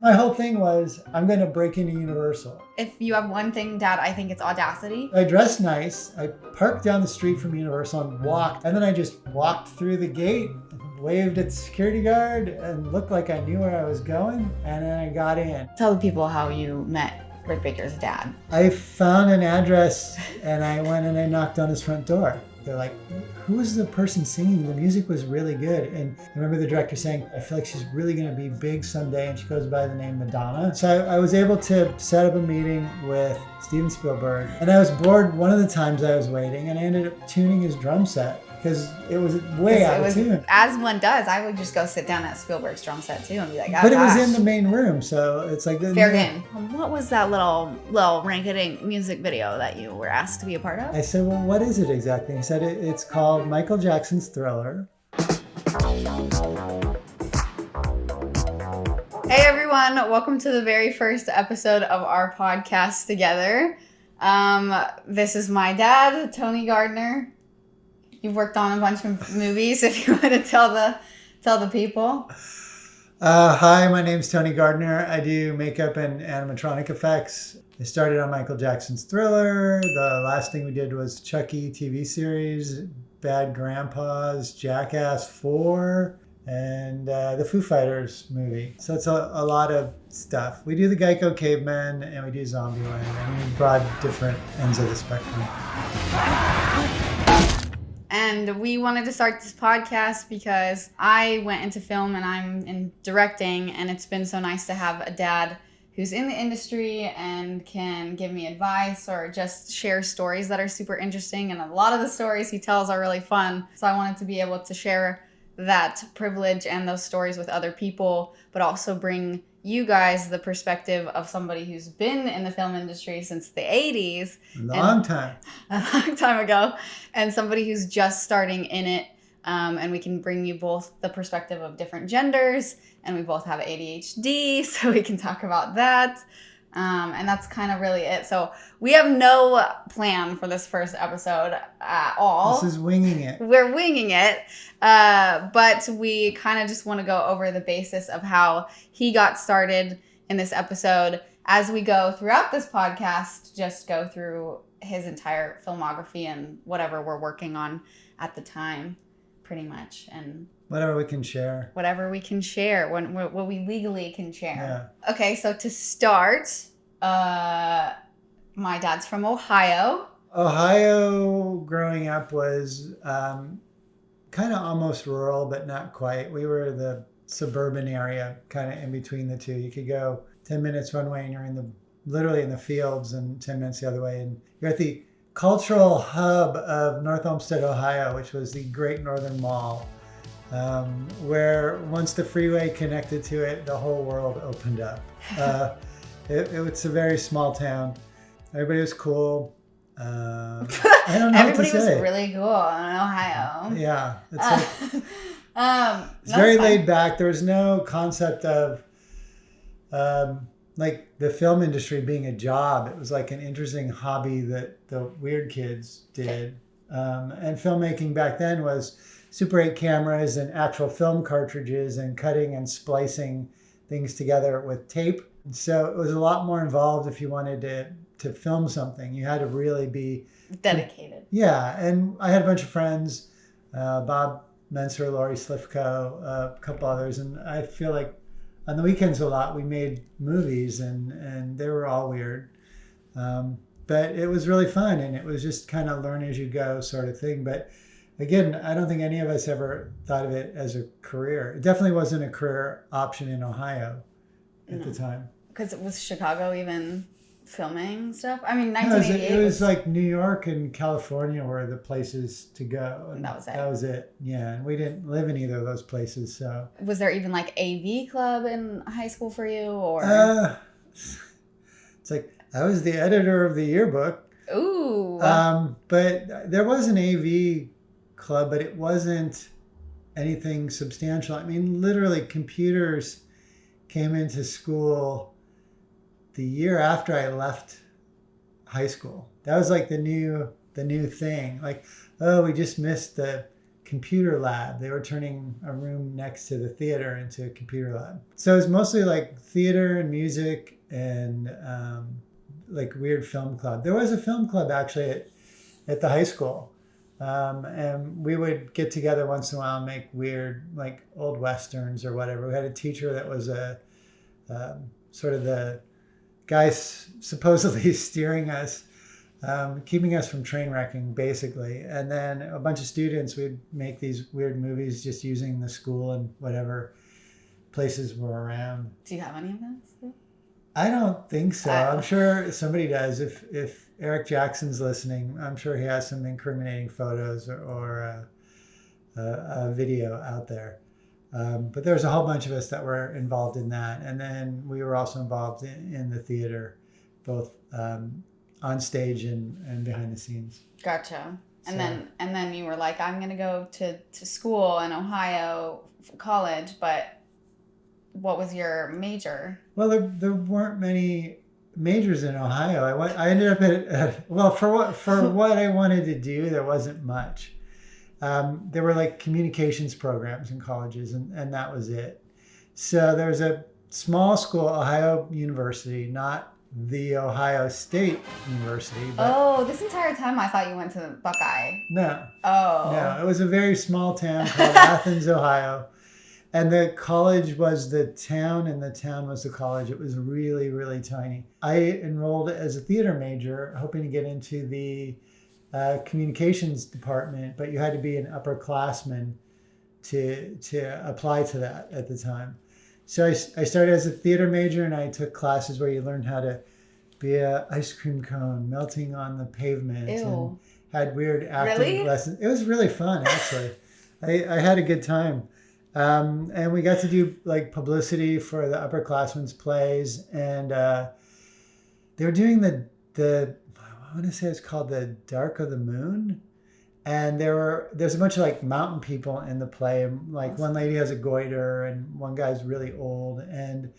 My whole thing was, I'm going to break into Universal. If you have one thing, Dad, I think it's audacity. I dressed nice. I parked down the street from Universal and walked. And then I just walked through the gate, waved at the security guard, and looked like I knew where I was going. And then I got in. Tell the people how you met Rick Baker's dad. I found an address and I went and I knocked on his front door. They're like, who was the person singing? The music was really good. And I remember the director saying, I feel like she's really going to be big someday. And she goes by the name Madonna. So I was able to set up a meeting with Steven Spielberg. And I was bored one of the times I was waiting. And I ended up tuning his drum set because it was way out of tune. As one does, I would just go sit down at Spielberg's drum set too and be like, oh, but it was in the main room, so it's like fair game. What was that little rank-a-dink music video that you were asked to be a part of? I said, well, what is it exactly? He said it's called Michael Jackson's Thriller. Hey everyone, welcome to the very first episode of our podcast together. This is my dad, Tony Gardner. You've worked on a bunch of movies. If you want to tell the people. Hi, my name's Tony Gardner. I do makeup and animatronic effects. I started on Michael Jackson's Thriller. The last thing we did was Chucky TV series, Bad Grandpas, Jackass 4, and the Foo Fighters movie. So it's a lot of stuff. We do the Geico Cavemen and we do Zombieland. I mean, broad different ends of the spectrum. And we wanted to start this podcast because I went into film and I'm in directing, and it's been so nice to have a dad who's in the industry and can give me advice or just share stories that are super interesting. And a lot of the stories he tells are really fun. So I wanted to be able to share that privilege and those stories with other people, but also bring you guys the perspective of somebody who's been in the film industry since the 80s. A long time ago. And somebody who's just starting in it. And we can bring you both the perspective of different genders. And we both have ADHD, so we can talk about that. And that's kind of really it. So we have no plan for this first episode at all. This is winging it. We're winging it. But we kind of just want to go over the basis of how he got started in this episode. As we go throughout this podcast, just go through his entire filmography and whatever we're working on at the time, pretty much. And whatever we can share. What we legally can share. Yeah. Okay, so to start, my dad's from Ohio. Ohio growing up was kind of almost rural, but not quite. We were the suburban area, kind of in between the two. You could go 10 minutes one way and you're literally in the fields, and 10 minutes the other way. And you're at the cultural hub of North Olmsted, Ohio, which was the Great Northern Mall. Where once the freeway connected to it, the whole world opened up. It's a very small town. Everybody was cool. I don't know Everybody what to say. was really cool in Ohio. Yeah. It's very laid back. There was no concept of like the film industry being a job. It was like an interesting hobby that the weird kids did. And filmmaking back then was Super 8 cameras and actual film cartridges and cutting and splicing things together with tape. So it was a lot more involved if you wanted to film something. You had to really be dedicated. Yeah, and I had a bunch of friends, Bob Menser, Laurie Slifko, a couple others, and I feel like on the weekends a lot we made movies, and they were all weird. But it was really fun, and it was just kind of learn as you go sort of thing. But again, I don't think any of us ever thought of it as a career. It definitely wasn't a career option in Ohio at the time. Because was Chicago even filming stuff? I mean, 1988. It was like New York and California were the places to go. And that was it. That was it. Yeah, and we didn't live in either of those places. So was there even like AV club in high school for you, or? It's like I was the editor of the yearbook. Ooh. But there was an AV club, but it wasn't anything substantial. I mean, literally computers came into school the year after I left high school. That was like the new thing. Like, oh, we just missed the computer lab. They were turning a room next to the theater into a computer lab. So it was mostly like theater and music and like weird film club. There was a film club actually at the high school. And we would get together once in a while and make weird, like old Westerns or whatever. We had a teacher that was sort of the guy supposedly steering us, keeping us from train wrecking, basically. And then a bunch of students would make these weird movies just using the school and whatever places were around. Do you have any of those? I don't think so. I'm sure somebody does. If Eric Jackson's listening, I'm sure he has some incriminating photos or a video out there. But there's a whole bunch of us that were involved in that. And then we were also involved in the theater, both on stage and behind the scenes. Gotcha. And then you were like, I'm going to go to school in Ohio for college, but what was your major? Well, there weren't many majors in Ohio. I ended up for what I wanted to do, there wasn't much. There were like communications programs in colleges, and that was it. So there was a small school, Ohio University, not the Ohio State University. But this entire time I thought you went to Buckeye. No. Oh. No, it was a very small town called Athens, Ohio. And the college was the town, and the town was the college. It was really, really tiny. I enrolled as a theater major, hoping to get into the communications department, but you had to be an upperclassman to apply to that at the time. So I started as a theater major, and I took classes where you learned how to be an ice cream cone melting on the pavement. Ew. And had weird acting lessons. It was really fun, actually. I had a good time. And we got to do like publicity for the upperclassmen's plays, and they were doing the I want to say it's called the Dark of the Moon, and there's a bunch of like mountain people in the play, and like one lady has a goiter, and one guy's really old, and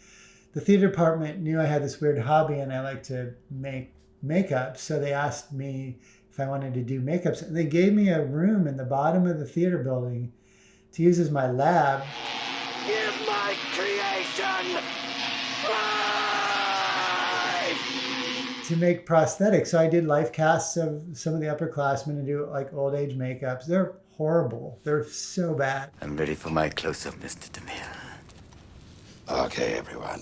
the theater department knew I had this weird hobby and I like to make makeup, so they asked me if I wanted to do makeups, and they gave me a room in the bottom of the theater building to use as my lab. Give my creation life! To make prosthetics. So I did life casts of some of the upperclassmen and do like old age makeups. They're horrible. They're so bad. I'm ready for my close-up, Mr. DeMille. Okay, everyone.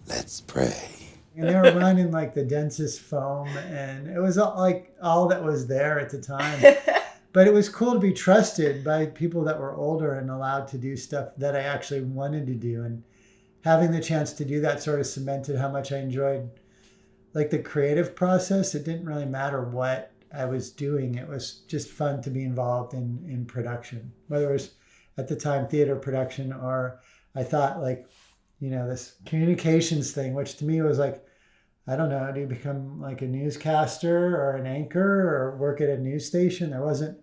Let's pray. And they were running like the densest foam, and it was all that was there at the time. But it was cool to be trusted by people that were older and allowed to do stuff that I actually wanted to do. And having the chance to do that sort of cemented how much I enjoyed like the creative process. It didn't really matter what I was doing. It was just fun to be involved in production, whether it was at the time theater production, or I thought like, this communications thing, which to me was like, I don't know, do you become like a newscaster or an anchor or work at a news station? There wasn't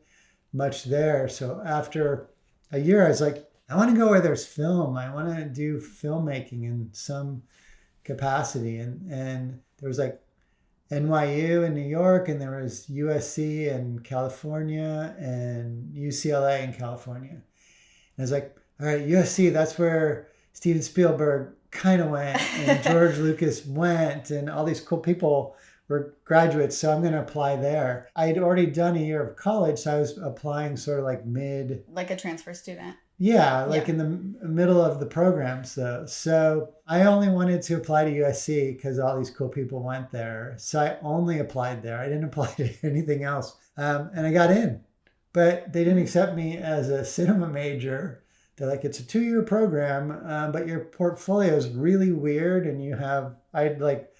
much there. So after a year, I was like, I want to go where there's film. I want to do filmmaking in some capacity. And there was like NYU in New York, and there was USC in California and UCLA in California. And I was like, all right, USC, that's where Steven Spielberg kind of went, and George Lucas went, and all these cool people were graduates, so I'm going to apply there. I had already done a year of college, so I was applying sort of like mid... Like a transfer student. Yeah, like in the middle of the program. So I only wanted to apply to USC because all these cool people went there. So I only applied there. I didn't apply to anything else. And I got in. But they didn't accept me as a cinema major. They're like, it's a 2-year program, but your portfolio is really weird. And I'd like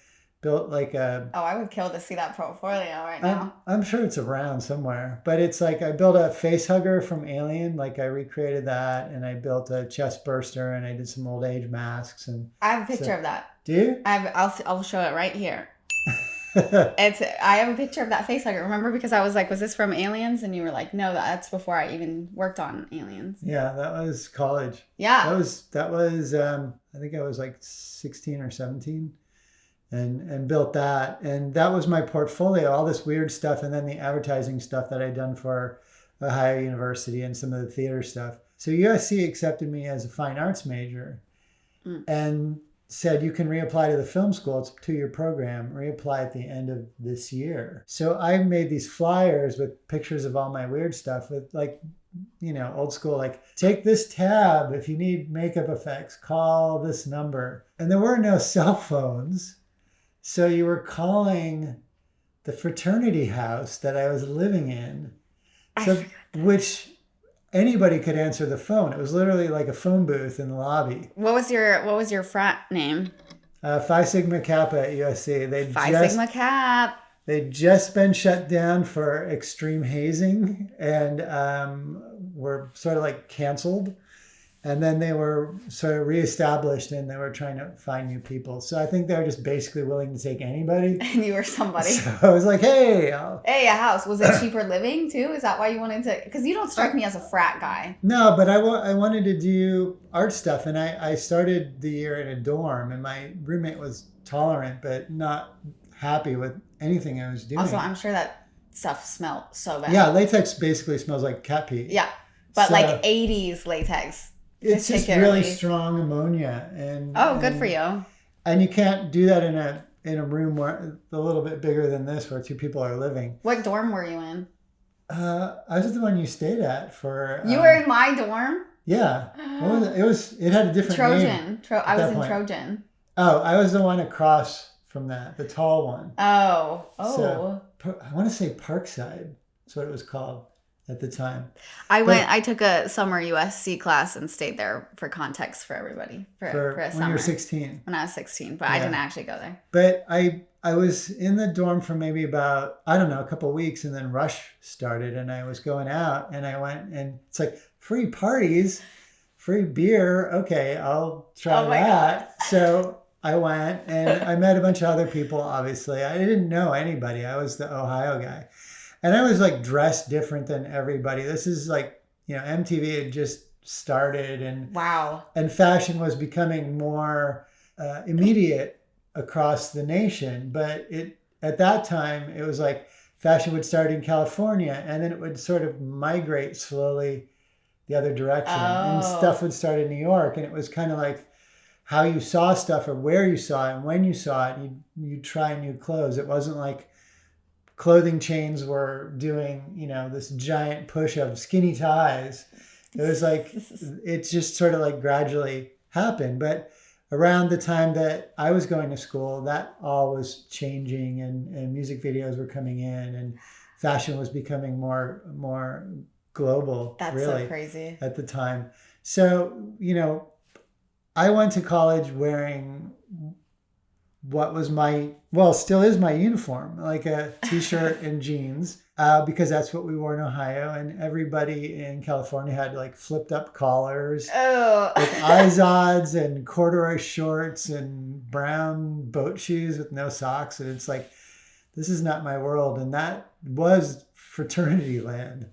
built like a... Oh, I would kill to see that portfolio right now. I'm sure it's around somewhere. But it's like I built a face hugger from Alien. Like I recreated that, and I built a chest burster, and I did some old age masks. And I have a picture of that. Do you? I'll show it right here. I have a picture of that face hugger. Remember, because I was like, was this from Aliens? And you were like, no, that's before I even worked on Aliens. Yeah, that was college. Yeah. That was I think I was like 16 or 17 and built that. And that was my portfolio, all this weird stuff, and then the advertising stuff that I'd done for Ohio University and some of the theater stuff. So USC accepted me as a fine arts major and said, you can reapply to the film school. It's a 2-year program. Reapply at the end of this year. So I made these flyers with pictures of all my weird stuff with like, old school, like, take this tab. If you need makeup effects, call this number. And there were no cell phones. So you were calling the fraternity house that I was living in. So, which anybody could answer the phone. It was literally like a phone booth in the lobby. What was your frat name? Phi Sigma Kappa at USC. Phi Sigma Cap. They'd just been shut down for extreme hazing and were sort of like canceled. And then they were sort of reestablished and they were trying to find new people. So I think they were just basically willing to take anybody. And you were somebody. So I was like, hey. Hey, a house. Was it cheaper living too? Is that why you wanted to? Because you don't strike me as a frat guy. No, but I wanted to do art stuff. And I started the year in a dorm and my roommate was tolerant, but not happy with anything I was doing. Also, I'm sure that stuff smelled so bad. Yeah, latex basically smells like cat pee. Yeah, but like 80s latex. It's just really strong ammonia, and good for you. And you can't do that in a room where a little bit bigger than this, where 2 people are living. What dorm were you in? I was the one you stayed at for. You were in my dorm. Yeah, what was it? It had a different Trojan. name. I was in Trojan. Oh, I was the one across from that, the tall one. Oh. So, I want to say Parkside. That's what it was called at the time. I took a summer USC class and stayed there for context for everybody for a summer. When you were 16. When I was 16, but I didn't actually go there. But I was in the dorm for maybe about, I don't know, a couple of weeks, and then Rush started and I was going out and I went and it's like free parties, free beer. Okay, I'll try that. So I went and I met a bunch of other people, obviously. I didn't know anybody. I was the Ohio guy. And I was like dressed different than everybody. This is like, MTV had just started and wow. And fashion was becoming more immediate across the nation. But at that time, it was like fashion would start in California and then it would sort of migrate slowly the other direction. And stuff would start in New York. And it was kind of like how you saw stuff or where you saw it and when you saw it, you'd try new clothes. It wasn't like clothing chains were doing, this giant push of skinny ties. It was like, it just sort of like gradually happened. But around the time that I was going to school, that all was changing and music videos were coming in and fashion was becoming more global. That's really, so crazy. At the time. So, I went to college wearing what was still is my uniform, like a t-shirt and jeans, because that's what we wore in Ohio. And everybody in California had like flipped up collars with Izods and corduroy shorts and brown boat shoes with no socks. And it's like, this is not my world. And that was fraternity land.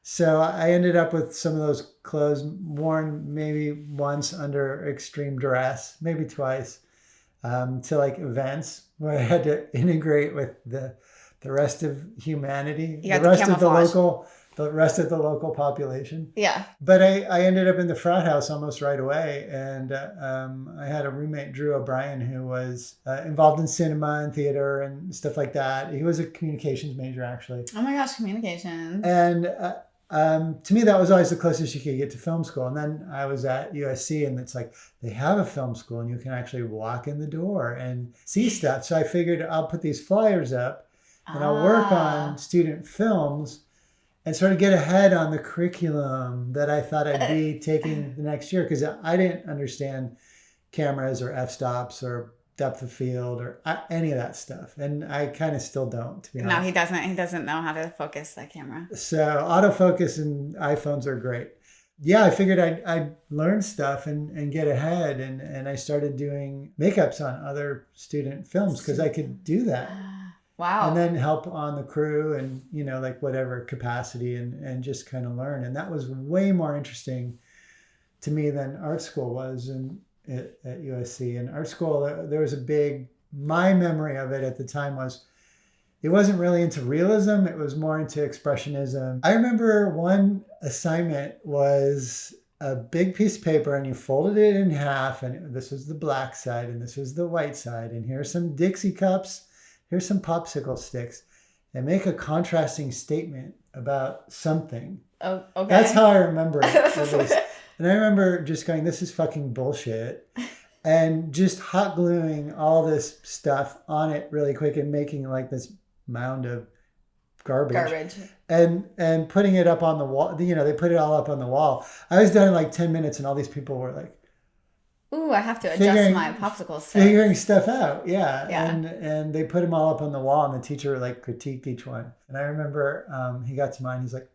So I ended up with some of those clothes worn maybe once under extreme duress, maybe twice. To like events where I had to integrate with the rest of humanity, the rest of the local population. Yeah. But I ended up in the frat house almost right away, and I had a roommate, Drew O'Brien, who was involved in cinema and theater and stuff like that. He was a communications major, actually. Oh my gosh, communications. And to me, that was always the closest you could get to film school. And then I was at USC and it's like, they have a film school and you can actually walk in the door and see stuff. So I figured I'll put these flyers up and I'll work on student films and sort of get ahead on the curriculum that I thought I'd be taking the next year. Because I didn't understand cameras or f-stops or depth of field or any of that stuff. And I kind of still don't, to be honest. No, he doesn't. He doesn't know how to focus that camera. So autofocus and iPhones are great. Yeah, I figured I'd learn stuff and get ahead. And I started doing makeups on other student films because I could do that. Wow. And then help on the crew and, like whatever capacity and just kind of learn. And that was way more interesting to me than art school was. And at USC. And art school, there was my memory of it at the time was it wasn't really into realism. It was more into expressionism. I remember one assignment was a big piece of paper and you folded it in half, and this was the black side and this was the white side, and here's some Dixie cups, here's some popsicle sticks, and make a contrasting statement about something. Oh, okay. That's how I remember it, at least. And I remember just going, this is fucking bullshit, and just hot gluing all this stuff on it really quick and making like this mound of garbage. And putting it up on the wall. You know, they put it all up on the wall. I was done in like 10 minutes and all these people were like, ooh, I have to adjust my popsicle stick. Figuring stuff out. Yeah. Yeah. And they put them all up on the wall, and the teacher like critiqued each one. And I remember he got to mine. He's like,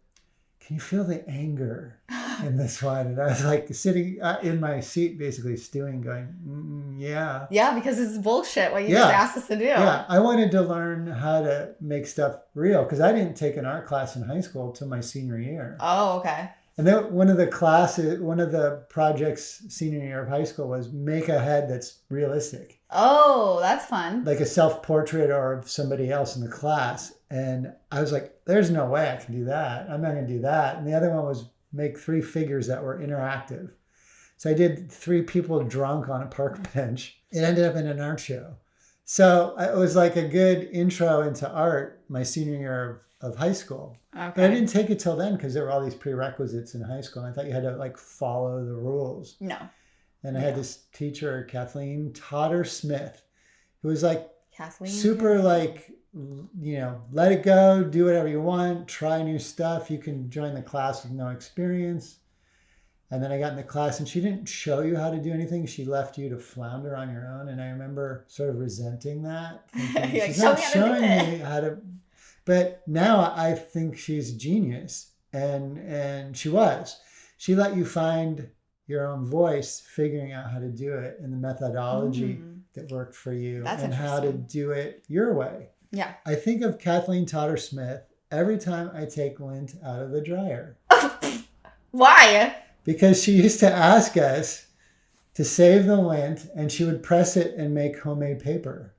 can you feel the anger in this one? And I was like sitting in my seat, basically stewing, going, yeah. Yeah, because it's bullshit what you just asked us to do. Yeah, I wanted to learn how to make stuff real because I didn't take an art class in high school till my senior year. Oh, okay. And then one of the projects senior year of high school was make a head that's realistic. Oh, that's fun. Like a self-portrait or of somebody else in the class. And I was like, there's no way I can do that. I'm not going to do that. And the other one was make 3 figures that were interactive. So I did 3 people drunk on a park bench. It ended up in an art show. So it was like a good intro into art my senior year of high school. Okay. But I didn't take it till then because there were all these prerequisites in high school. And I thought you had to like follow the rules. No. And I had this teacher, Kathleen Totter Smith, who was like Kathleen? super like, you know, let it go, do whatever you want, try new stuff. You can join the class with no experience. And then I got in the class and she didn't show you how to do anything. She left you to flounder on your own. And I remember sort of resenting that. Thinking, like, she's not showing me how to. But now I think she's a genius. And she was. She let you find your own voice, figuring out how to do it and the methodology that worked for you. That's and how to do it your way. Yeah. I think of Kathleen Totter Smith every time I take lint out of the dryer. Why? Because she used to ask us to save the lint and she would press it and make homemade paper.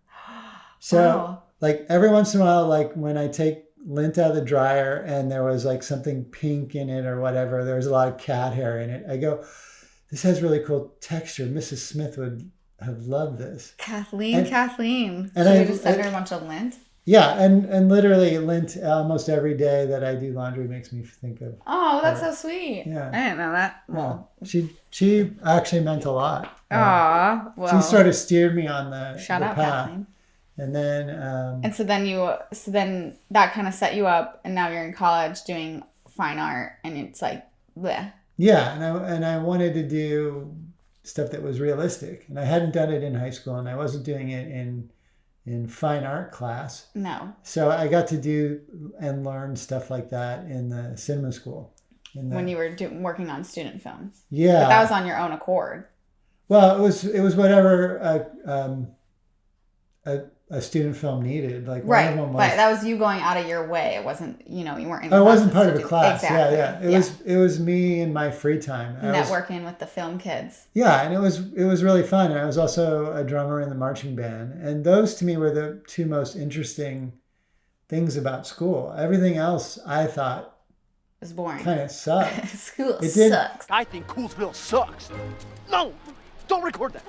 So like every once in a while, like when I take lint out of the dryer and there was like something pink in it or whatever, there was a lot of cat hair in it, I go, this has really cool texture. Mrs. Smith would have loved this. Kathleen. And I you just send her a bunch of lint? Yeah, and literally lint almost every day that I do laundry makes me think of. Oh, that's so sweet. Yeah. I didn't know that. Well, she actually meant a lot. Aw, well. She sort of steered me on the Shout out, path. Kathleen. And then and so then that kind of set you up, and now you're in college doing fine art, and it's like bleh. Yeah, and I wanted to do stuff that was realistic, and I hadn't done it in high school, and I wasn't doing it in fine art class. No. So I got to do and learn stuff like that in the cinema school. When you were working on student films. Yeah. But that was on your own accord. Well, it was whatever a student film needed. Like right, one of them was, but that was you going out of your way. It wasn't, you weren't in I wasn't part of a class. Exactly. Yeah. It was me in my free time. Networking with the film kids. Yeah, and it was really fun. And I was also a drummer in the marching band. And those to me were the 2 most interesting things about school. Everything else I thought was boring. Kind of sucked. School sucks. I think Coolsville sucks. No, don't record that.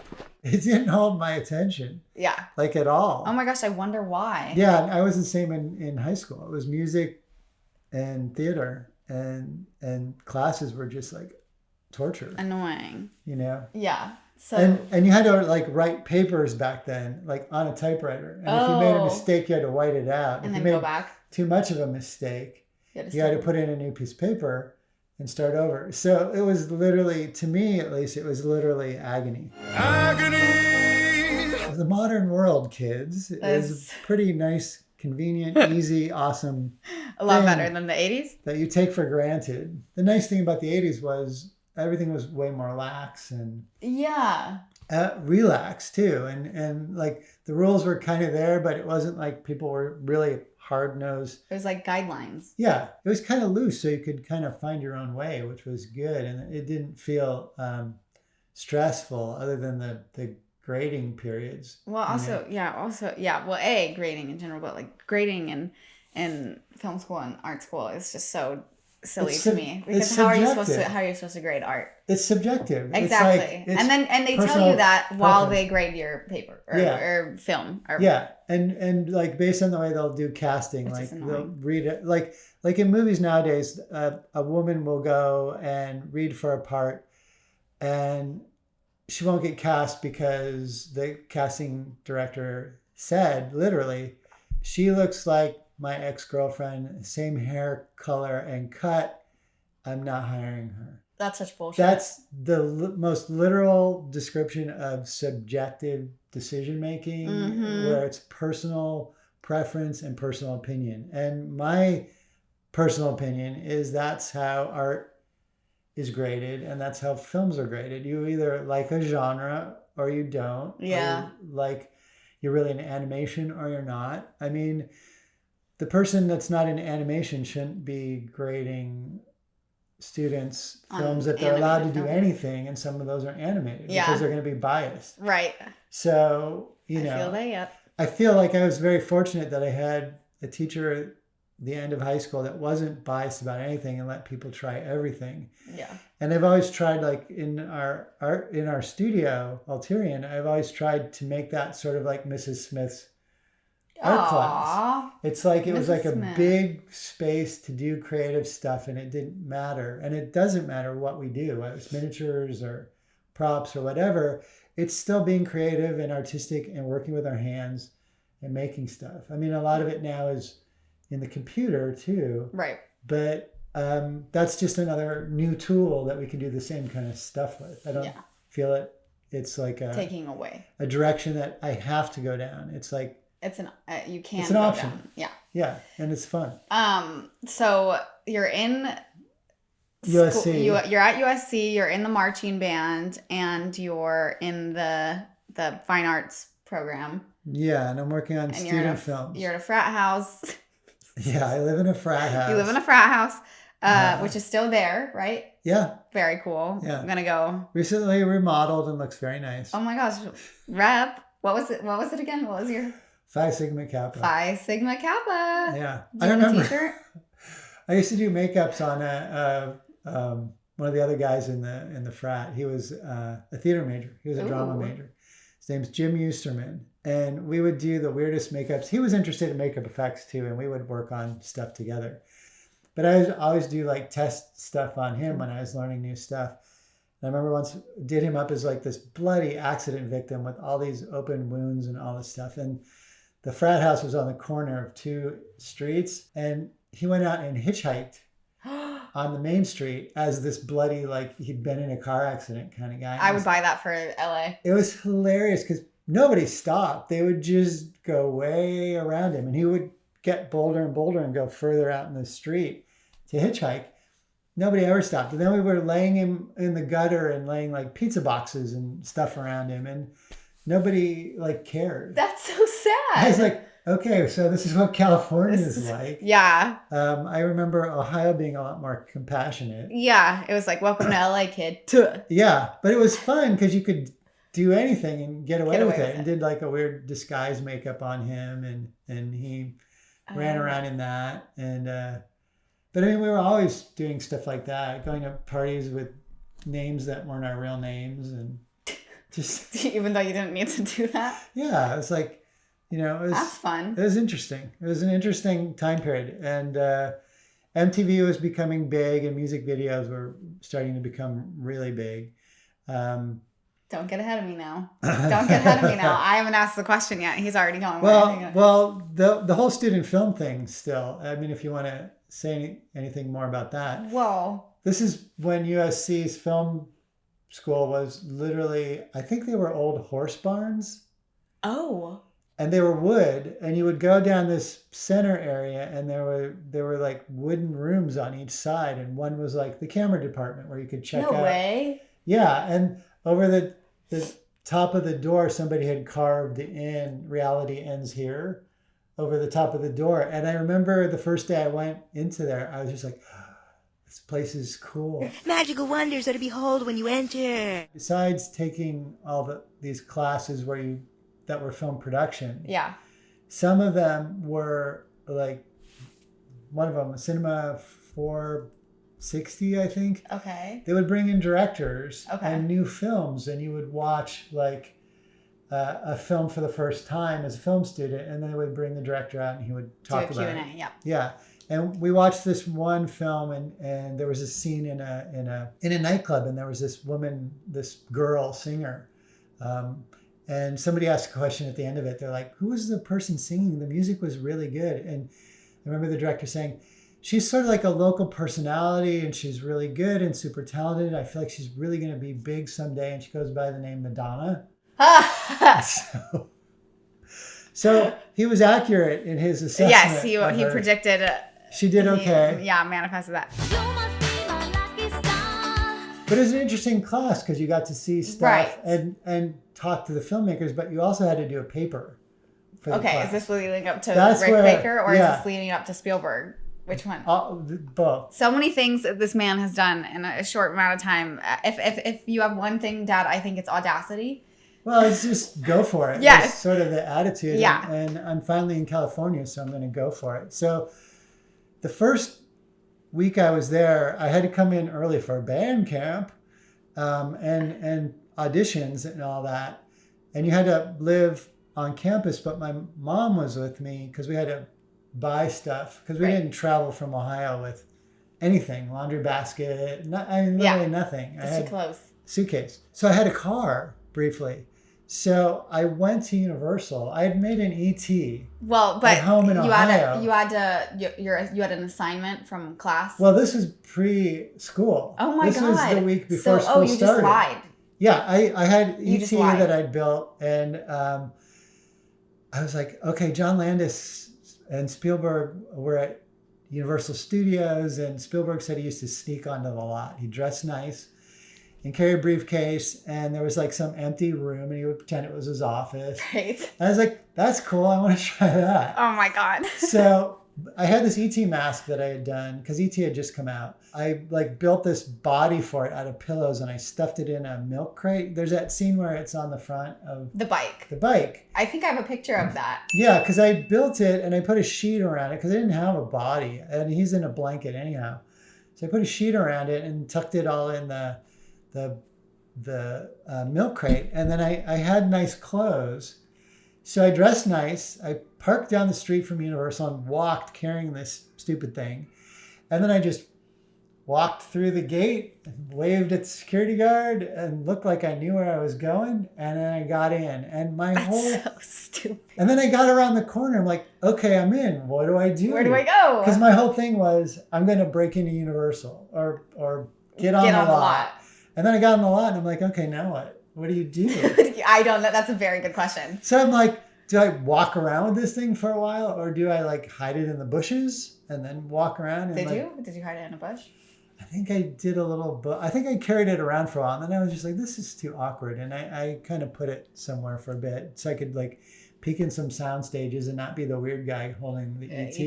It didn't hold my attention. Yeah. Like at all. Oh my gosh, I wonder why. Yeah, I was the same in high school. It was music and theater and classes were just like torture. Annoying. Yeah. So and you had to like write papers back then, like on a typewriter. And if you made a mistake, you had to white it out. And if then you made go back. Too much of a mistake, you had to put in a new piece of paper and start over. So it was literally, to me at least, it was literally agony. Agony! The modern world, kids, is pretty nice, convenient, easy, awesome. A lot better than the 80s? That you take for granted. The nice thing about the 80s was everything was way more lax and relaxed too. And like the rules were kind of there, but it wasn't like people were really hard-nosed. It was like guidelines. Yeah, it was kind of loose, so you could kind of find your own way, which was good, and it didn't feel stressful, other than the grading periods. Well, also, well, grading in general, but like grading in film school and art school is just so silly to me, because how are you supposed to grade art? It's subjective. Exactly. It's and they tell you that while they grade your paper or film. Yeah, and like based on the way they'll do casting, like they'll read it like in movies nowadays, a woman will go and read for a part, and she won't get cast because the casting director said literally, she looks like my ex-girlfriend, same hair color and cut, I'm not hiring her. That's such bullshit. That's the most literal description of subjective decision making, where it's personal preference and personal opinion. And my personal opinion is that's how art is graded, and that's how films are graded. You either like a genre or you don't. Yeah. Or like you're really in animation or you're not. I mean, the person that's not in animation shouldn't be grading students' films if they're allowed to do anything, and some of those are animated because they're going to be biased. Right. So, I feel like I was very fortunate that I had a teacher at the end of high school that wasn't biased about anything and let people try everything. Yeah. And I've always tried, like in our studio, Alterian, I've always tried to make that sort of like Mrs. Smith's art class. It's like it was like a big space to do creative stuff, and it didn't matter. And it doesn't matter what we do, whether it's miniatures or props or whatever. It's still being creative and artistic and working with our hands and making stuff. I mean, a lot of it now is in the computer too. Right. But that's just another new tool that we can do the same kind of stuff with. I don't feel it's like taking away a direction that I have to go down. It's like it's an you can't. It's an option. Down. Yeah. Yeah, and it's fun. So you're in USC. You're at USC. You're in the marching band, and you're in the fine arts program. Yeah, and I'm working on student films. You're at a frat house. Yeah, I live in a frat house. You live in a frat house, which is still there, right? Yeah. Very cool. Yeah. I'm gonna go. Recently remodeled and looks very nice. Oh my gosh, rep. What was it? What was it again? What was your? Phi Sigma Kappa. Phi Sigma Kappa. Yeah. I remember. T-shirt? I used to do makeups on one of the other guys in the frat. He was a theater major. He was a drama major. His name's Jim Eusterman. And we would do the weirdest makeups. He was interested in makeup effects too, and we would work on stuff together. But I always do like test stuff on him when I was learning new stuff. And I remember once did him up as like this bloody accident victim with all these open wounds and all this stuff. And the frat house was on the corner of two streets, and he went out and hitchhiked on the main street as this bloody, like he'd been in a car accident kind of guy. I would buy that for LA. It was hilarious because nobody stopped. They would just go way around him, and he would get bolder and bolder and go further out in the street to hitchhike. Nobody ever stopped. And then we were laying him in the gutter and laying like pizza boxes and stuff around him, and nobody like cared. That's so sad. I was like, okay, so this is what California is like. Yeah. I remember Ohio being a lot more compassionate. Yeah. It was like, welcome to LA, kid. Yeah. But it was fun because you could do anything and get away with it. And did like a weird disguise makeup on him, and he ran around in that. And but I mean, we were always doing stuff like that, going to parties with names that weren't our real names, and just even though you didn't need to do that. Yeah, it was like, that's fun. It was interesting. It was an interesting time period, and MTV was becoming big, and music videos were starting to become really big. Don't get ahead of me now. Don't get ahead of me now. I haven't asked the question yet. He's already going. Well, the whole student film thing still. I mean, if you want to say anything more about that. Well, this is when USC's film school was literally, I think they were old horse barns. Oh. And they were wood, and you would go down this center area, and there were like wooden rooms on each side, and one was like the camera department where you could check out. No way. Yeah, and over the top of the door, somebody had carved in "Reality ends here" over the top of the door. And I remember the first day I went into there, I was just like, this place is cool. Magical wonders are to behold when you enter. Besides taking all these classes that were film production, Yeah. some of them were like, one of them, Cinema 460, I think. Okay. They would bring in directors Okay. and new films, and you would watch like a film for the first time as a film student, and then they would bring the director out and he would talk Do a about Q&A, it. yeah. Yeah. And we watched this one film, and there was a scene in a nightclub, and there was this woman, this girl singer, and somebody asked a question at the end of it. They're like, "Who was the person singing? The music was really good." And I remember the director saying, "She's sort of like a local personality, and she's really good and super talented. I feel like she's really going to be big someday." And she goes by the name Madonna. So he was accurate in his assessment. Yes, he of her. predicted. She did okay. Yeah, manifested that. But it was an interesting class because you got to see stuff Right. and talk to the filmmakers, but you also had to do a paper for the Okay, class. is this leading up to That's Rick where- Baker, or yeah. is this leading up to Spielberg? Which one? Both. So many things that this man has done in a short amount of time. If you have one thing, Dad, I think it's audacity. Well, it's just go for it. Yes. That's sort of the attitude. Yeah. And I'm finally in California, so I'm going to go for it. So the first week I was there, I had to come in early for band camp and auditions and all that. And you had to live on campus, but my mom was with me because we had to buy stuff because we Right. didn't travel from Ohio with anything, laundry basket, literally nothing. I It's had too close. suitcase. So I had a car briefly. So I went to Universal. I had made an ET. Well, but At home in Ohio. you had an assignment from class. Well, this was pre-school. Oh my this God! This was the week before school you started. just lied. Yeah, I had You just ET lied. that I'd built, and I was like, okay, John Landis and Spielberg were at Universal Studios, and Spielberg said he used to sneak onto the lot. He dressed nice and carry a briefcase, and there was like some empty room, and he would pretend it was his office. Right. I was like, that's cool. I want to try that. Oh my God. So I had this ET mask that I had done because ET had just come out. I like built this body for it out of pillows, and I stuffed it in a milk crate. There's that scene where it's on the front of The bike. the bike. I think I have a picture of that. Yeah, because I built it and I put a sheet around it because I didn't have a body, and he's in a blanket anyhow. So I put a sheet around it and tucked it all in the milk crate, and then I had nice clothes, so I dressed nice. I parked down the street from Universal and walked carrying this stupid thing, and then I just walked through the gate and waved at the security guard and looked like I knew where I was going, and then I got in, and That's so stupid. and then I got around the corner. I'm like, okay, I'm in. What do I do? Where do I go? Because my whole thing was I'm going to break into Universal or get on the lot. And then I got on the lot and I'm like, okay, now what? What do you do? I don't know. That's a very good question. So I'm like, do I walk around with this thing for a while, or do I like hide it in the bushes and then walk around? And Did like, you? Did you hide it in a bush? I think I did a little, but I think I carried it around for a while. And then I was just like, this is too awkward. And I kind of put it somewhere for a bit so I could like peek in some sound stages and not be the weird guy holding the ET.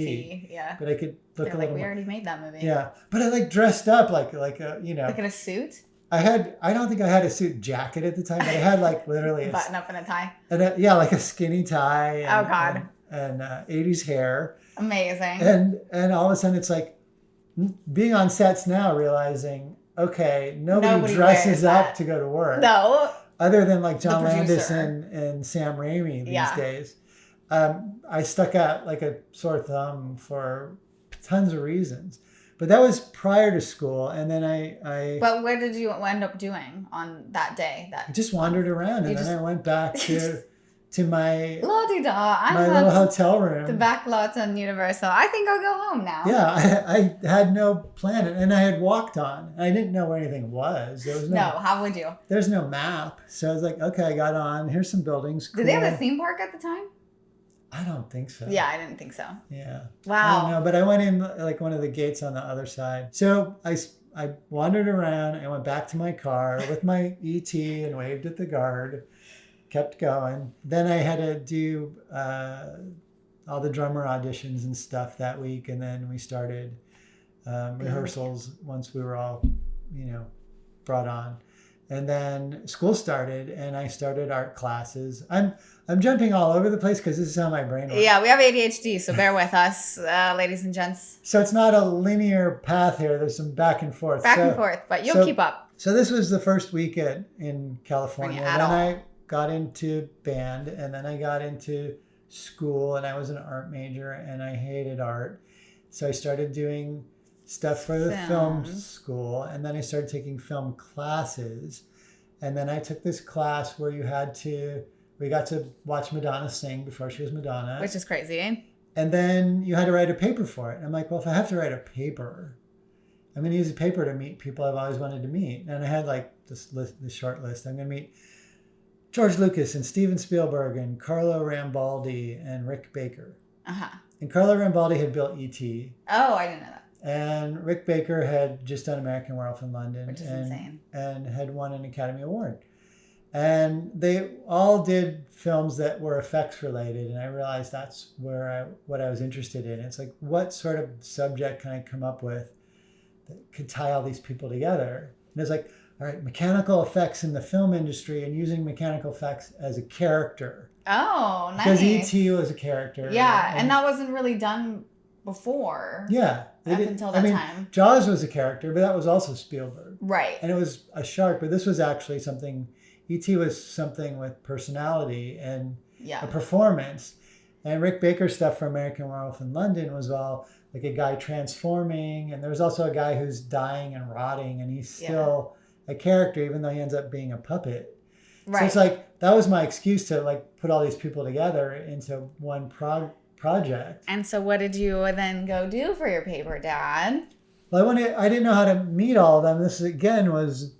Yeah. But I could look They're a like, little we more. already made that movie. Yeah. But I like dressed up like a, you know. Like in a suit? I don't think I had a suit jacket at the time, but I had like literally a, Button up in a tie. like a skinny tie. And, Oh, God. And 80s hair. Amazing. And all of a sudden it's like being on sets now, realizing, okay, nobody dresses wears up that. to go to work. No. Other than like John The Landis producer. and Sam Raimi these Yeah. days. I stuck out like a sore thumb for tons of reasons. But that was prior to school, and then I But what did you end up doing on that day? I just wandered around, and then I went back to my La-di-da. my little hotel room. The back lot on Universal. I think I'll go home now. Yeah, I had no plan, and I had walked on. I didn't know where anything was. There was No, how would you? There's no map, so I was like, okay, I got on. Here's some buildings. Did they have cool. a theme park at the time? I don't think so. Yeah, I didn't think so. Yeah. I Wow. don't know, but I went in like one of the gates on the other side. So I wandered around and went back to my car with my ET and waved at the guard, kept going. Then I had to do all the drummer auditions and stuff that week. And then we started rehearsals once we were all, brought on. And then school started, and I started art classes. I'm jumping all over the place because this is how my brain works. Yeah, we have ADHD, so bear with us, ladies and gents. So it's not a linear path here. There's some back and forth. Back and forth, but you'll keep up. So this was the first weekend in California. Then I got into band, and then I got into school, and I was an art major, and I hated art. So I started doing stuff for the film school, and then I started taking film classes, and then I took this class where we got to watch Madonna sing before she was Madonna, which is crazy, eh? And then you had to write a paper for it. And I'm like, well, if I have to write a paper, I'm going to use a paper to meet people I've always wanted to meet. And I had like this short list. I'm going to meet George Lucas and Steven Spielberg and Carlo Rambaldi and Rick Baker. And Carlo Rambaldi had built E.T. Oh, I didn't know that. And Rick Baker had just done American Werewolf in London. Which is insane. And had won an Academy Award. And they all did films that were effects related. And I realized that's what I was interested in. It's like, what sort of subject can I come up with that could tie all these people together? And it's like, all right, mechanical effects in the film industry and using mechanical effects as a character. Oh, nice. Because E.T. was a character. Yeah, and that wasn't really done before. Yeah. Up until that time. Jaws was a character, but that was also Spielberg. Right. And it was a shark, but this was actually something, E.T. was something with personality and a performance. And Rick Baker's stuff for American Werewolf in London was all like a guy transforming. And there was also a guy who's dying and rotting, and he's still a character, even though he ends up being a puppet. Right. So it's like, that was my excuse to like put all these people together into one project. And so what did you then go do for your paper, Dad? Well, I didn't know how to meet all of them. This again was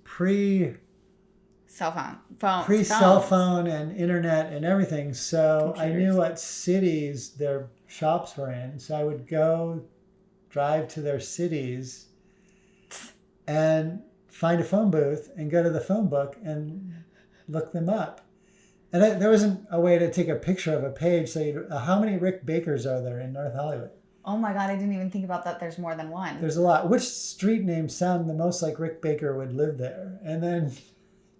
cell phone and internet and everything. So computers. I knew what cities their shops were in. So I would go drive to their cities and find a phone booth and go to the phone book and look them up. And there wasn't a way to take a picture of a page. So how many Rick Bakers are there in North Hollywood? Oh my God, I didn't even think about that. There's more than one. There's a lot. Which street names sound the most like Rick Baker would live there? And then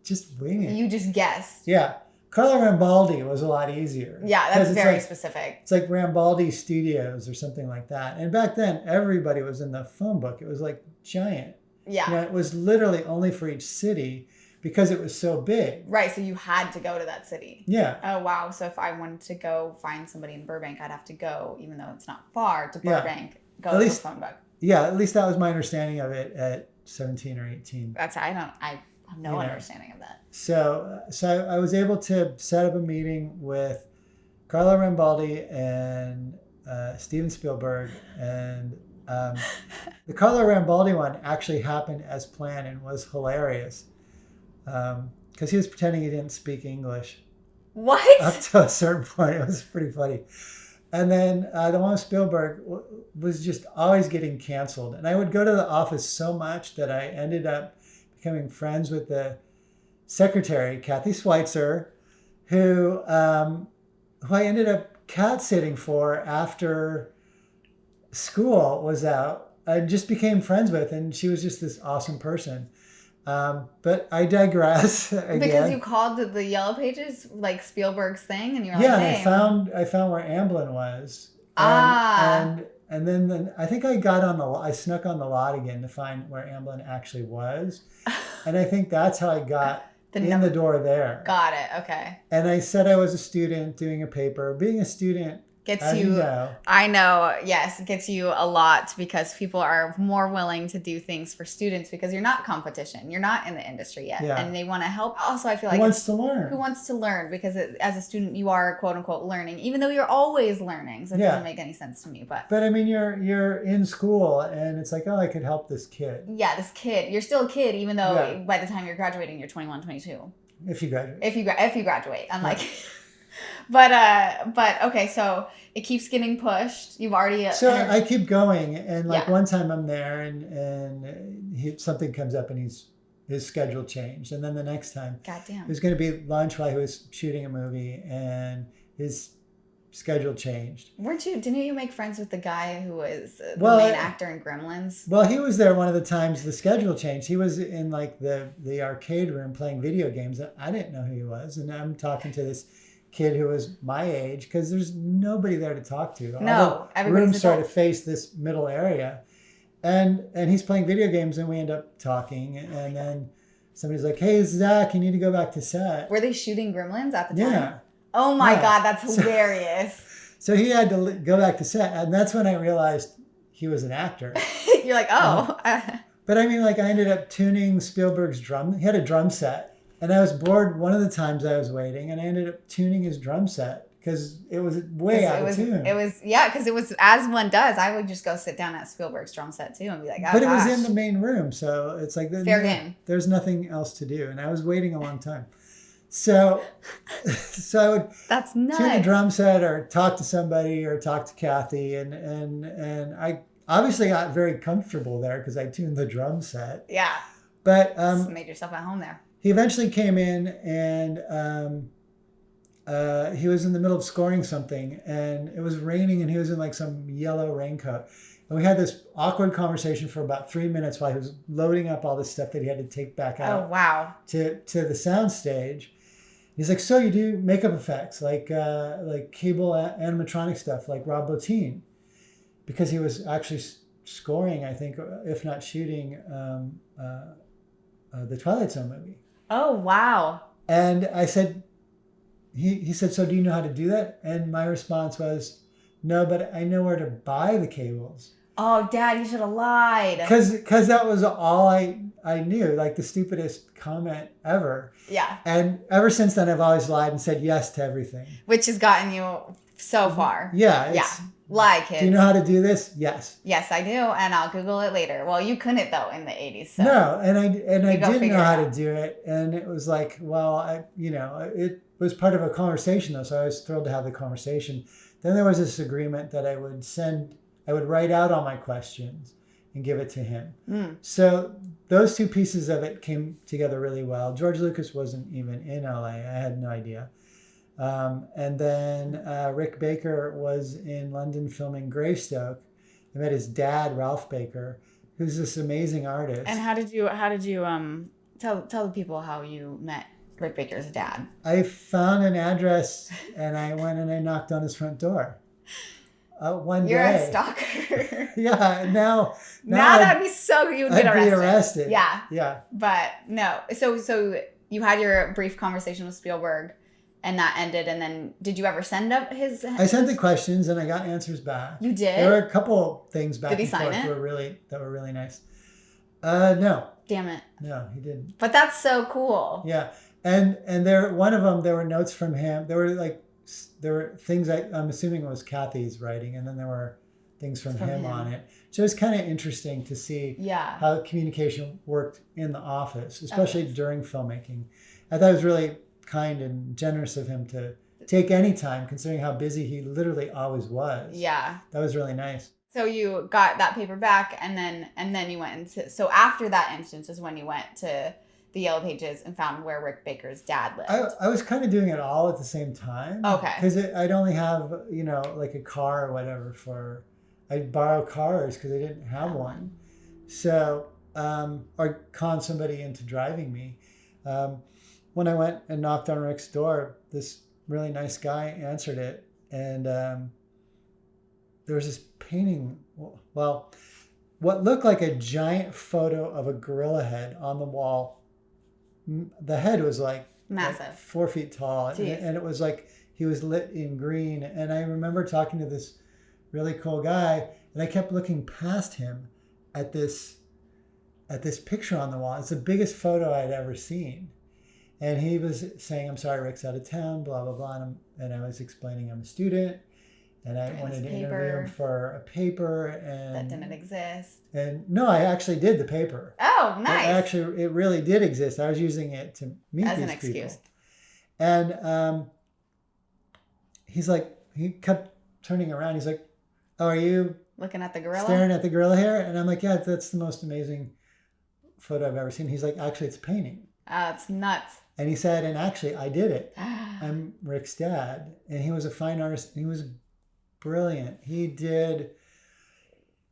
just wing it. You just guessed. Yeah. Carlo Rambaldi was a lot easier. Yeah, that's very specific. It's like Rambaldi Studios or something like that. And back then, everybody was in the phone book. It was like giant. Yeah. It was literally only for each city, because it was so big. Right, so you had to go to that city. Yeah. Oh, wow. So if I wanted to go find somebody in Burbank, I'd have to go, even though it's not far, to Burbank, go to the phone book. Yeah, at least that was my understanding of it at 17 or 18. I have no understanding of that. So I was able to set up a meeting with Carlo Rambaldi and Steven Spielberg, and the Carlo Rambaldi one actually happened as planned and was hilarious. Because he was pretending he didn't speak English. What? Up to a certain point. It was pretty funny. And then the one with Spielberg was just always getting canceled. And I would go to the office so much that I ended up becoming friends with the secretary, Kathy Schweitzer, who I ended up cat sitting for after school was out. I just became friends with, and she was just this awesome person. But I digress again. Because you called the Yellow Pages like Spielberg's thing, and you were like, hey. and I found where Amblin was. And then I think I snuck on the lot again to find where Amblin actually was. And I think that's how I got the door there. Got it. Okay. And I said I was a student doing a paper. Being a student gets you, I know, yes, it gets you a lot, because people are more willing to do things for students because you're not competition. You're not in the industry yet. Yeah. And they want to help. Also, I feel like who wants to learn? Because as a student, you are quote unquote learning, even though you're always learning. So it doesn't make any sense to me. But I mean, you're in school and it's like, oh, I could help this kid. Yeah, this kid. You're still a kid, even though by the time you're graduating, you're 21, 22. If you graduate. If you graduate. I'm like... But okay, so it keeps getting pushed. You've already so I keep going, and one time I'm there, and something comes up, and his schedule changed, and then the next time, goddamn, it was going to be lunch while he was shooting a movie, and his schedule changed. Didn't you make friends with the guy who was the Well, main actor in Gremlins? Well, he was there one of the times the schedule changed. He was in like the arcade room playing video games. I didn't know who he was. And I'm talking to this kid who was my age because there's nobody there to talk to. No, everybody's rooms started to adult. face this middle area. And he's playing video games and we end up talking. And then somebody's like, hey, Zach, you need to go back to set. Were they shooting Gremlins at the time? Yeah. Oh my Yeah. God, that's hilarious. So he had to go back to set. And that's when I realized he was an actor. You're like, oh. But I mean, like I ended up tuning Spielberg's drum. He had a drum set. And I was bored one of the times I was waiting. And I ended up tuning his drum set because it was way out of tune. Because it was, as one does, I would just go sit down at Spielberg's drum set too and be like, oh, but it was gosh. in the main room. So it's like, Fair game. There's nothing else to do. And I was waiting a long time. So I would That's tune a nuts. drum set or talk to somebody or talk to Kathy. And I obviously got very comfortable there because I tuned the drum set. Yeah. But Just made yourself at home there. he eventually came in and he was in the middle of scoring something and it was raining and he was in like some yellow raincoat. And we had this awkward conversation for about 3 minutes while he was loading up all this stuff that he had to take back out Oh, wow. to the sound stage. He's like, so you do makeup effects, like cable animatronic stuff, like Rob Bottin, because he was actually scoring, I think, if not shooting, the Twilight Zone movie. Oh, wow. And I said, he said, so do you know how to do that? And my response was, no, but I know where to buy the cables. Oh, Dad, you should have lied. Because that was all I knew, like the stupidest comment ever. Yeah. And ever since then, I've always lied and said yes to everything. Which has gotten you so far. Yeah. Yeah. Lie, kids. Do you know how to do this? Yes. Yes, I do, and I'll Google it later. Well, you couldn't though in the 80s. So. No, and I go didn't figure know it how to out. do it, and it was like, well, it was part of a conversation though, so I was thrilled to have the conversation. Then there was this agreement that I would write out all my questions and give it to him. So those two pieces of it came together really well. George Lucas wasn't even in LA. I had no idea. And then Rick Baker was in London filming Greystoke. I met his dad, Ralph Baker, who's this amazing artist. And how did you tell the people how you met Rick Baker's dad? I found an address and I went and I knocked on his front door. One You're day. a stalker. Yeah. Now that'd be so. You would I'd get be arrested. arrested. Yeah. Yeah. But no. So you had your brief conversation with Spielberg, and that ended. And then did you ever send up his? I sent the questions and I got answers back. You did? There were a couple things back Did he and sign forth it? that were really nice. No, Damn it. he didn't. But that's so cool. Yeah, and there one of them there were notes from him. There were things I'm assuming it was Kathy's writing, and then there were things from him on it. So it was kind of interesting to see Yeah. how communication worked in the office, especially during filmmaking. I thought it was really kind and generous of him to take any time, considering how busy he literally always was. Yeah. That was really nice. So you got that paper back, and then you went into. So after that instance is when you went to the Yellow Pages and found where Rick Baker's dad lived. I was kind of doing it all at the same time. Okay. Because I'd only have, like a car or whatever I'd borrow cars because I didn't have one. So, or con somebody into driving me. When I went and knocked on Rick's door, this really nice guy answered it. And there was this painting, well, what looked like a giant photo of a gorilla head on the wall. The head was like Massive. 4 feet tall, Jeez. and it was like he was lit in green. And I remember talking to this really cool guy, and I kept looking past him at this picture on the wall. It's the biggest photo I'd ever seen. And he was saying, "I'm sorry, Rick's out of town, blah, blah, blah." And I was explaining I'm a student, and I wanted to interview him for a paper. And that didn't exist. And no, I actually did the paper. Oh, nice. It really did exist. I was using it to meet As these an excuse. people. And he's like, he kept turning around. He's like, "Oh, are you Looking at the gorilla? staring at the gorilla here?" And I'm like, "Yeah, that's the most amazing photo I've ever seen." He's like, "Actually, it's a painting." Oh, it's nuts. And he said, and actually I did it. I'm Rick's dad. And he was a fine artist. And he was brilliant. He did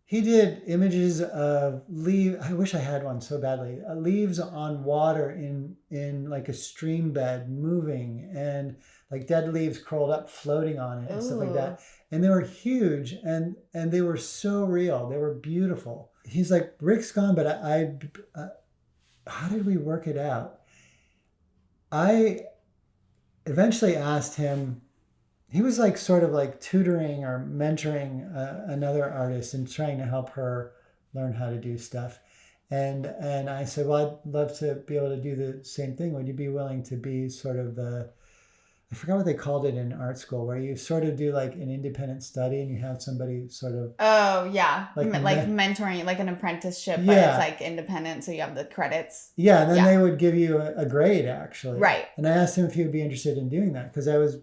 images of leaves. I wish I had one so badly. Leaves on water in like a stream bed moving, and like dead leaves curled up floating on it and stuff like that. And they were huge, and they were so real. They were beautiful. He's like, Rick's gone, but I how did we work it out? I eventually asked him. He was like sort of like tutoring or mentoring another artist and trying to help her learn how to do stuff. And I said, well, I'd love to be able to do the same thing. Would you be willing to be sort of I forgot what they called it in art school, where you sort of do like an independent study and you have somebody sort of. Oh, yeah. Like mentoring, like an apprenticeship, but it's like independent. So you have the credits. Yeah. And then they would give you a grade, actually. Right. And I asked him if he would be interested in doing that, because I was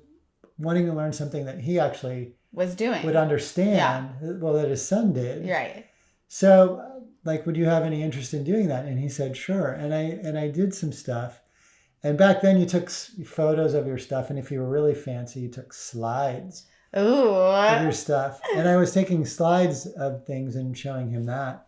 wanting to learn something that he actually was doing, would understand, well, that his son did. Right. So like, would you have any interest in doing that? And he said, sure. And I did some stuff. And back then you took photos of your stuff. And if you were really fancy, you took slides of your stuff. And I was taking slides of things and showing him that.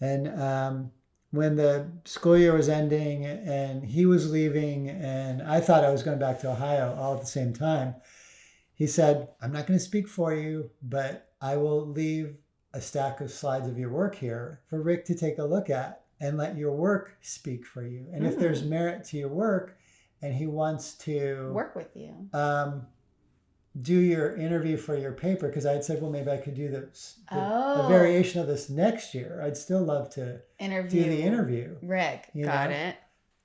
And when the school year was ending and he was leaving and I thought I was going back to Ohio all at the same time, he said, I'm not going to speak for you, but I will leave a stack of slides of your work here for Rick to take a look at and let your work speak for you. And if there's merit to your work and he wants to work with you, do your interview for your paper, because I had said, well, maybe I could do a variation of this next year. I'd still love to do the interview. Rick, got it.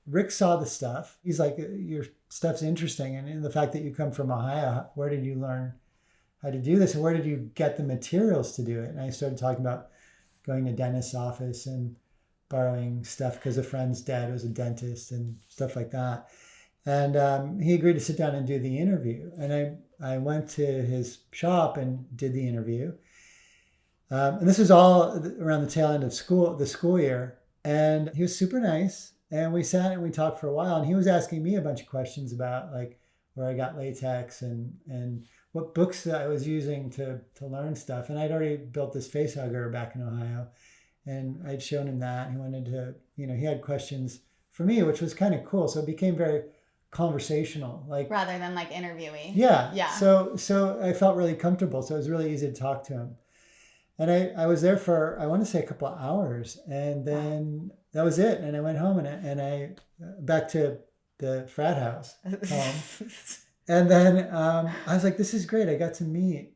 Rick saw the stuff. He's like, your stuff's interesting. And the fact that you come from Ohio, where did you learn how to do this? And where did you get the materials to do it? And I started talking about going to dentist's office and borrowing stuff because a friend's dad was a dentist and stuff like that. And he agreed to sit down and do the interview. And I went to his shop and did the interview. And this was all around the tail end of the school year. And he was super nice. And we sat and we talked for a while. And he was asking me a bunch of questions about like where I got latex and what books that I was using to learn stuff. And I'd already built this face hugger back in Ohio. And I'd shown him that. He wanted to, he had questions for me, which was kind of cool. So it became very conversational, like rather than like interviewing. Yeah. So I felt really comfortable. So it was really easy to talk to him. And I was there for, I want to say a couple of hours, and then that was it. And I went home and I back to the frat house home. And then I was like, this is great. I got to meet,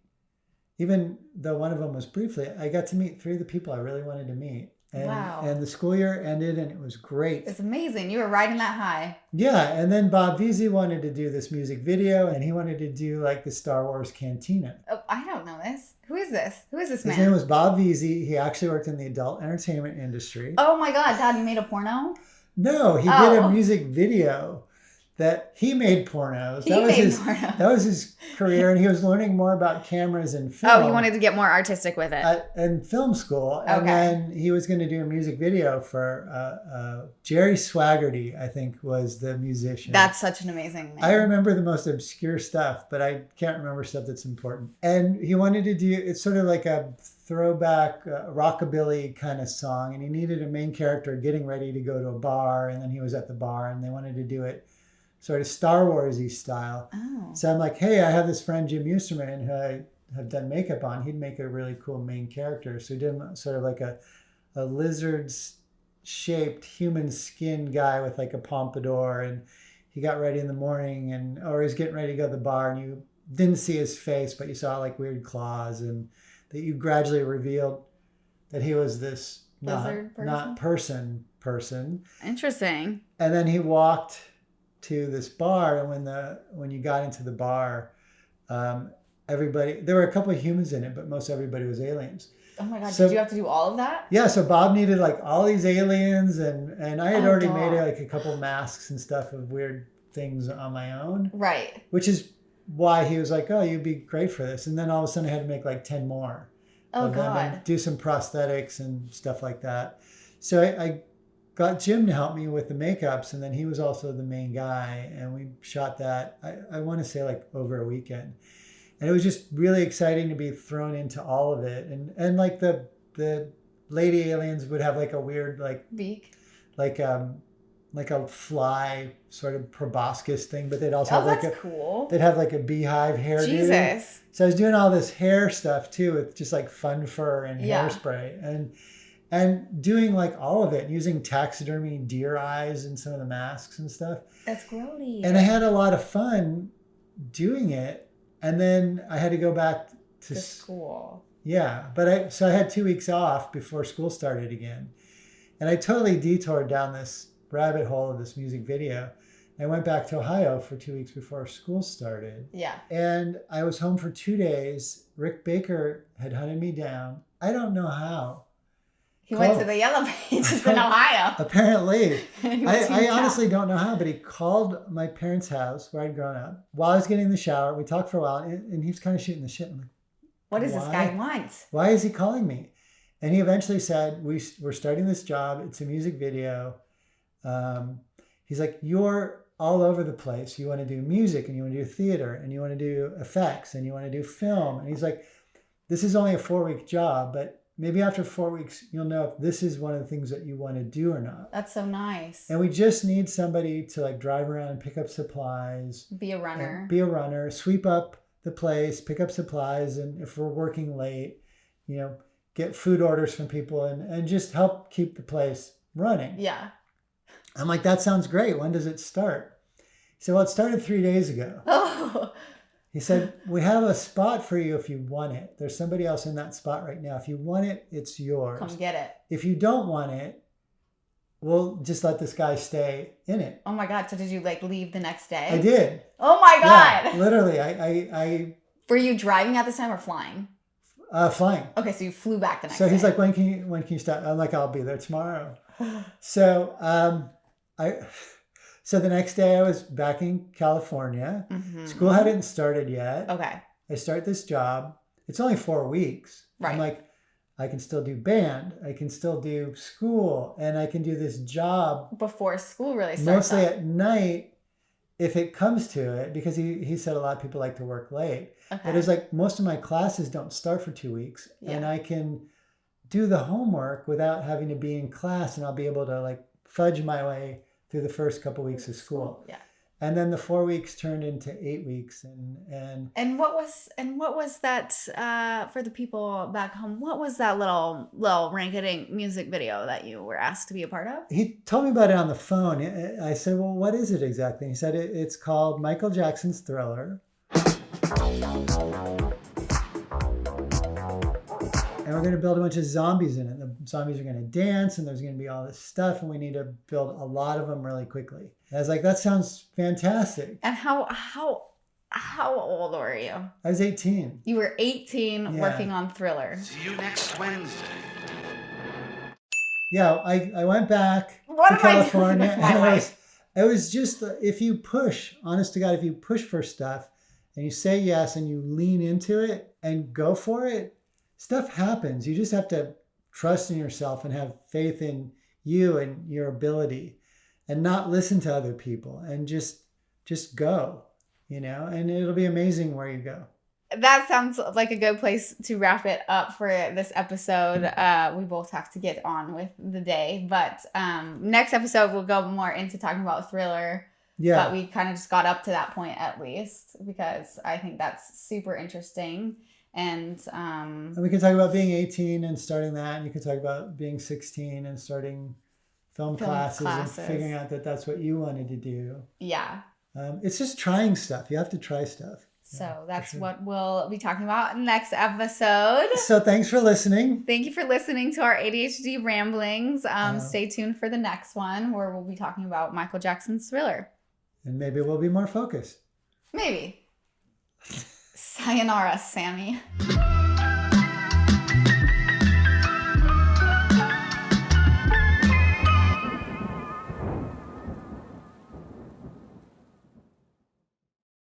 even though one of them was briefly, I got to meet 3 of the people I really wanted to meet. And, and the school year ended and it was great. It's amazing. You were riding that high. Yeah. And then Bob Veazey wanted to do this music video and he wanted to do like the Star Wars Cantina. Oh, I don't know this. Who is this? Who is this man? His name was Bob Veazey. He actually worked in the adult entertainment industry. Oh my God, Dad, you made a porno? No, he did a music video that he made pornos. That was his career, and he was learning more about cameras and film. Oh, he wanted to get more artistic with it. In film school. And then he was going to do a music video for Jerry Swaggerty, I think, was the musician. That's such an amazing name. I remember the most obscure stuff, but I can't remember stuff that's important. And he wanted to do, it's sort of like a throwback rockabilly kind of song, and he needed a main character getting ready to go to a bar, and then he was at the bar, and they wanted to do it sort of Star Wars-y style. Oh. So I'm like, hey, I have this friend, Jim Usterman, who I have done makeup on. He'd make a really cool main character. So he did sort of like a lizard-shaped human skin guy with like a pompadour. And he got ready in the morning or he was getting ready to go to the bar, and you didn't see his face, but you saw like weird claws, and that you gradually revealed that he was this not person. Interesting. And then he walked to this bar, and when you got into the bar, everybody, there were a couple of humans in it, but most everybody was aliens. Oh my God, so, did you have to do all of that? Yeah, so Bob needed like all these aliens, and I had already made like a couple masks and stuff of weird things on my own. Right. Which is why he was like, oh, you'd be great for this. And then all of a sudden I had to make like 10 more. Oh God. Them and do some prosthetics and stuff like that. So got Jim to help me with the makeups, and then he was also the main guy, and we shot that, I want to say like over a weekend. And it was just really exciting to be thrown into all of it. And like the lady aliens would have like a weird like beak, like a fly sort of proboscis thing, but they'd also have like cool. They'd have like a beehive hairdo. Jesus. So I was doing all this hair stuff too, with just like fun fur and hairspray, and doing like all of it, using taxidermy deer eyes in some of the masks and stuff. That's grody. And I had a lot of fun doing it, and then I had to go back to school. Yeah, but I had 2 weeks off before school started again, and I totally detoured down this rabbit hole of this music video. I went back to Ohio for 2 weeks before school started. Yeah. And I was home for 2 days. Rick Baker had hunted me down. I don't know how. He went to the Yellow Pages in Ohio. Apparently. I honestly don't know how, but he called my parents' house where I'd grown up. While I was getting in the shower, we talked for a while, and he was kind of shooting the shit. I'm like, what does this guy want? Why is he calling me? And he eventually said, we're starting this job. It's a music video. He's like, you're all over the place. You want to do music, and you want to do theater, and you want to do effects, and you want to do film. And he's like, this is only a 4-week job, but maybe after 4 weeks, you'll know if this is one of the things that you want to do or not. That's so nice. And we just need somebody to like drive around and pick up supplies. Be a runner, sweep up the place, pick up supplies. And if we're working late, get food orders from people and just help keep the place running. Yeah. I'm like, that sounds great. When does it start? He said, well, it started 3 days ago. Oh. He said, we have a spot for you if you want it. There's somebody else in that spot right now. If you want it, it's yours. Come get it. If you don't want it, we'll just let this guy stay in it. Oh my God. So did you like leave the next day? I did. Oh my God. Yeah, literally. I Were you driving at this time or flying? Flying. Okay. So you flew back the next day. So he's like, when can you start? I'm like, I'll be there tomorrow. So, so the next day I was back in California. Mm-hmm. School hadn't started yet. Okay. I start this job. It's only 4 weeks. Right. I'm like, I can still do band. I can still do school, and I can do this job before school really starts. Mostly at night, if it comes to it, because he said a lot of people like to work late. Okay. But it's like most of my classes don't start for 2 weeks, and I can do the homework without having to be in class, and I'll be able to like fudge my way through the first couple weeks of school. Yeah. And then the 4 weeks turned into 8 weeks, and what was that for the people back home? What was that little rinky-dink music video that you were asked to be a part of? He told me about it on the phone. I said, well, what is it exactly? He said it's called Michael Jackson's Thriller. And we're going to build a bunch of zombies in it. The zombies are going to dance, and there's going to be all this stuff, and we need to build a lot of them really quickly. And I was like, that sounds fantastic. And how old were you? I was 18. You were 18 working on Thriller. See you next Wednesday. Yeah, I went back to California, and it was just, if you push, honest to God, if you push for stuff, and you say yes, and you lean into it, and go for it, stuff happens. You just have to trust in yourself and have faith in you and your ability, and not listen to other people, and just go, and it'll be amazing where you go. That sounds like a good place to wrap it up for this episode. We both have to get on with the day, but next episode we'll go more into talking about Thriller. Yeah. But we kind of just got up to that point at least, because I think that's super interesting. And we can talk about being 18 and starting that, and you can talk about being 16 and starting film classes and figuring out that that's what you wanted to do. Yeah. It's just trying stuff. You have to try stuff. So that's what we'll be talking about next episode. So thanks for listening. Thank you for listening to our ADHD ramblings. Stay tuned for the next one, where we'll be talking about Michael Jackson's Thriller. And maybe we'll be more focused. Maybe. Sayonara, Sammy.